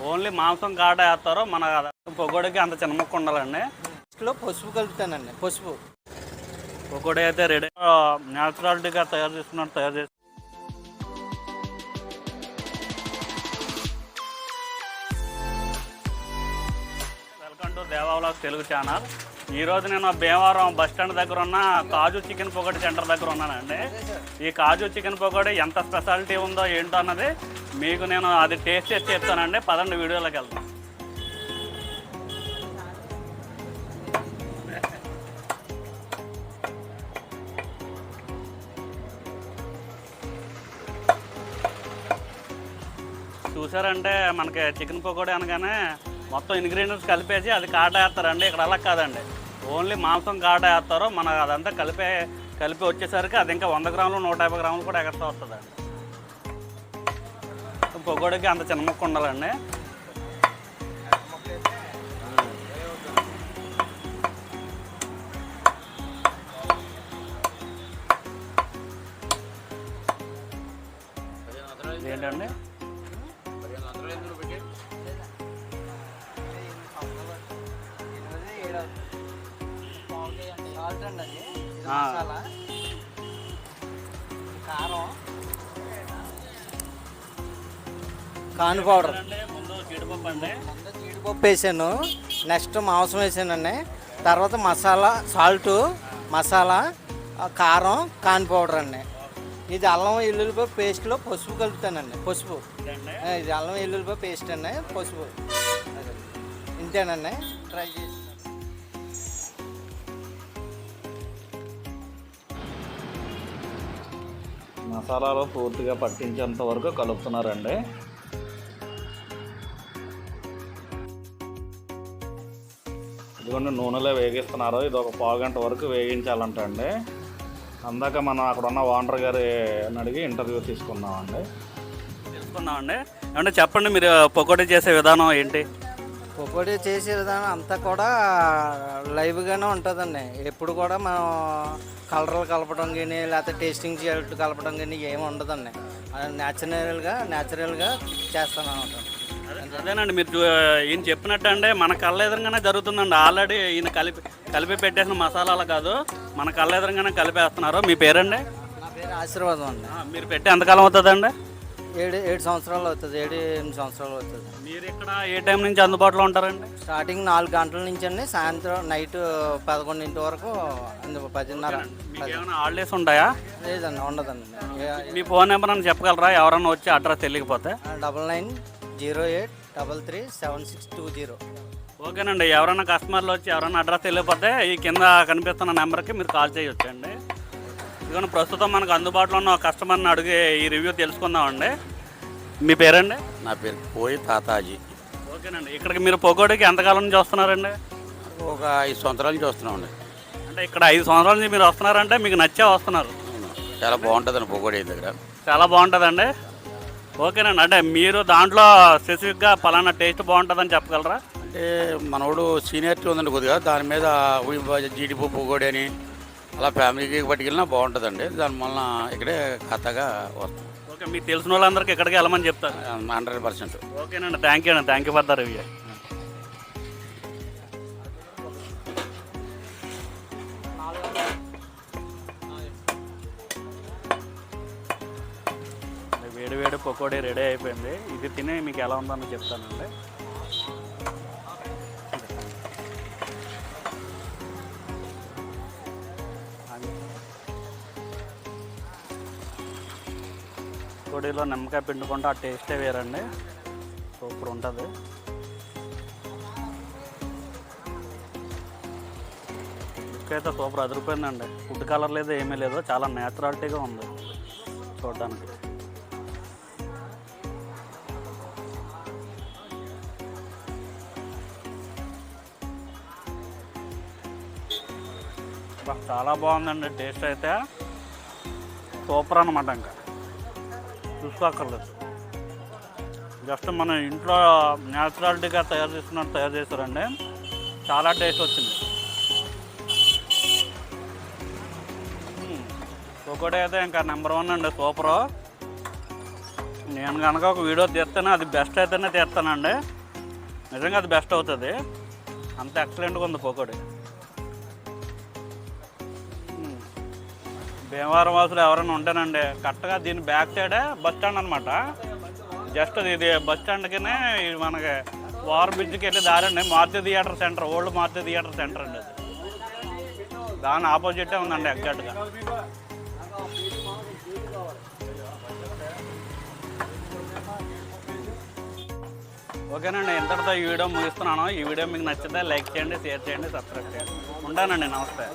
Only మాంసం కాడ వేస్తారు. మన పొగోడికి అంత చిన్న ముక్క ఉండాలండి. లో పసుపు కలుపుతానండి. పసుపు పొగోడి అయితే రెడీ న్యాచురాలిటీగా తయారు చేసి వెల్కమ్ టు దేవావ్లాగ్స్ తెలుగు ఛానల్. ఈరోజు నేను భీమవరం బస్ స్టాండ్ దగ్గర ఉన్న కాజు చికెన్ పకోడీ సెంటర్ దగ్గర ఉన్నానండి. ఈ కాజు చికెన్ పకోడీ ఎంత స్పెషాలిటీ ఉందో ఏంటో అన్నది మీకు నేను అది టేస్ట్ చేసి చెప్తానండి. పదండి వీడియోలోకి వెళ్తాం. చూసారంటే మనకి చికెన్ పకోడీ అనగానే మొత్తం ఇంగ్రీడియంట్స్ కలిపేసి అది కాట వేస్తారండి. ఇక్కడ అలా కాదండి, ఓన్లీ మాంసం కాట వేస్తారు. మనకు అదంతా కలిపి వచ్చేసరికి అది ఇంకా 100 గ్రాములు 150 గ్రాములు కూడా ఎక్స్ట్రా వస్తుందండి. పకోడీకి అంత చిన్న ముక్క ఉండాలండి. ఏంటండి కాన్ పౌడర్, ముందు జీడిపప్పు అండి. జీడిపప్పు వేసాను. నెక్స్ట్ మాంసం వేసానండి. తర్వాత మసాలా, సాల్ట్, మసాలా, కారం, కాన్ పౌడర్ అండి. ఇది అల్లం వెల్లుల్లిపాయ పేస్ట్లో పసుపు కలుపుతానండి. పసుపు ఇది అల్లం వెల్లుల్లిపాయ పేస్ట్ అండి. పసుపు ఇంతేనండి. ట్రై చేసి మసాలాలో పూర్తిగా పట్టించేంత వరకు కలుపుతున్నారండి. ఇదిగోండి నూనెలో వేగిస్తున్నారు. ఇది ఒక పావు గంట వరకు వేగించాలంట అండి. అందాక మనం అక్కడ ఉన్న ఓనర్ గారి అడిగి ఇంటర్వ్యూ తెలుసుకున్నామండి. ఏమంటే చెప్పండి, మీరు పకోడీ చేసే విధానం ఏంటి? పకోడీ చేసే విధానం అంతా కూడా లైవ్గానే ఉంటుందండి. ఎప్పుడు కూడా మనం కలర్లు కలపడం కానీ లేకపోతే టేస్టింగ్ చేయట్టు కలపడం కానీ ఏమి ఉండదండి. న్యాచురల్గా చేస్తాను అనమాట. అదేనండి, మీరు ఈయన చెప్పినట్టు అంటే మన కళ్ళ ఎదురుగానే జరుగుతుందండి. ఆల్రెడీ ఈయన కలిపి పెట్టేసిన మసాలాలు కాదు, మన కళ్ళ ఎదురుగానే కలిపేస్తున్నారు. మీ పేరండి? నా పేరు ఆశీర్వాదం అండి. మీరు పెట్టి ఎంతకాలం అవుతుందండి? 7 సంవత్సరాలు అవుతుంది. 7-8 సంవత్సరాలు అవుతుంది. మీరు ఇక్కడ ఏ టైం నుంచి అందుబాటులో ఉంటారండి? స్టార్టింగ్ 4 గంటల నుంచి అండి, సాయంత్రం నైట్ 11 వరకు 10:30. ఏమైనా హాలిడేస్ ఉంటాయా? లేదండి, ఉండదండి. మీ ఫోన్ నెంబర్ అని చెప్పగలరా ఎవరన్నా వచ్చి అడ్రస్ తెలియకపోతే? 9908337620. ఓకేనండి, ఎవరైనా కస్టమర్లు వచ్చి ఎవరైనా అడ్రస్ తెలియకపోతే ఈ కింద కనిపిస్తున్న నెంబర్కి మీరు కాల్ చేయొచ్చండి. ఇదిగోండి ప్రస్తుతం మనకు అందుబాటులో ఉన్న కస్టమర్ని అడిగి ఈ రివ్యూ తెలుసుకుందామండి. మీ పేరండి? నా పేరు పోయి తాతాజీ. ఓకేనండి, ఇక్కడికి మీరు పకోడీకి ఎంతకాలం నుంచి వస్తున్నారండి? ఒక 5 సంవత్సరాల నుంచి వస్తున్నామండి. అంటే ఇక్కడ 5 సంవత్సరాల నుంచి మీరు వస్తున్నారంటే మీకు నచ్చే వస్తున్నారు. చాలా బాగుంటుందండి పకోడీ దగ్గర. చాలా బాగుంటుందండి. ఓకేనండి, అంటే మీరు దాంట్లో స్పెసిఫిక్గా పలానా టేస్ట్ బాగుంటుందని చెప్పగలరా? అంటే మనోడు సీనియారిటీ ఉందండి కొద్దిగా, దాని మీద జీడిపప్పు పకోడీ అని అలా ఫ్యామిలీకి పట్టుకెళ్ళినా బాగుంటుందండి. దానివల్ల ఇక్కడే ఖాతాగా వస్తాం. ఓకే, మీకు తెలిసిన వాళ్ళందరికీ ఇక్కడికి వెళ్ళమని చెప్తారు? 100%. ఓకేనండి, thank you for the review. వేడి పకోడీ రెడీ అయిపోయింది. ఇది తిని మీకు ఎలా ఉందని చెప్తానండి. పకోడీలో నిమ్మకాయ పిండుకుంటే ఆ టేస్టే వేరండి, సూపర్ ఉంటుంది. లుక్ అయితే సూపర్ అదిరిపోయిందండి. ఫుడ్ కలర్ లేదు, ఏమీ లేదు, చాలా న్యాచురాలిటీగా ఉంది చూడడానికి. చాలా బాగుందండి. టేస్ట్ అయితే సూపర్ అన్నమాట. ఇంకా చూసుకోక్కర్లేదు, జస్ట్ మన ఇంట్లో న్యాచురాలిటీగా తయారు చేస్తారండి. చాలా టేస్ట్ వచ్చింది. పకోడీ అయితే ఇంకా నెంబర్ 1 అండి, సూపరు. నేను కనుక ఒక వీడియో తీస్తాను, అది బెస్ట్ అయితేనే తీస్తానండి. నిజంగా అది బెస్ట్ అవుతుంది, అంత ఎక్సలెంట్గా ఉంది పకోడీ. భీమవరం వాసులు ఎవరైనా ఉంటేనండి, కరెక్ట్గా దీని బ్యాక్ సైడే బస్ స్టాండ్ అనమాట. జస్ట్ ఇది బస్ స్టాండ్కి మనకి ఓవర్ బ్రిడ్జ్కి వెళ్ళి దారి అండి. Maruthi theatre centre, old Maruthi theatre centre అండి అది. దాని ఆపోజిటే ఉందండి ఎగ్జాక్ట్గా. ఓకేనండి, ఇంతటితో ఈ వీడియో ముగిస్తున్నాను. ఈ వీడియో మీకు నచ్చితే లైక్ చేయండి, షేర్ చేయండి, సబ్స్క్రైబ్ చేయండి. ఉంటానండి, నమస్తే.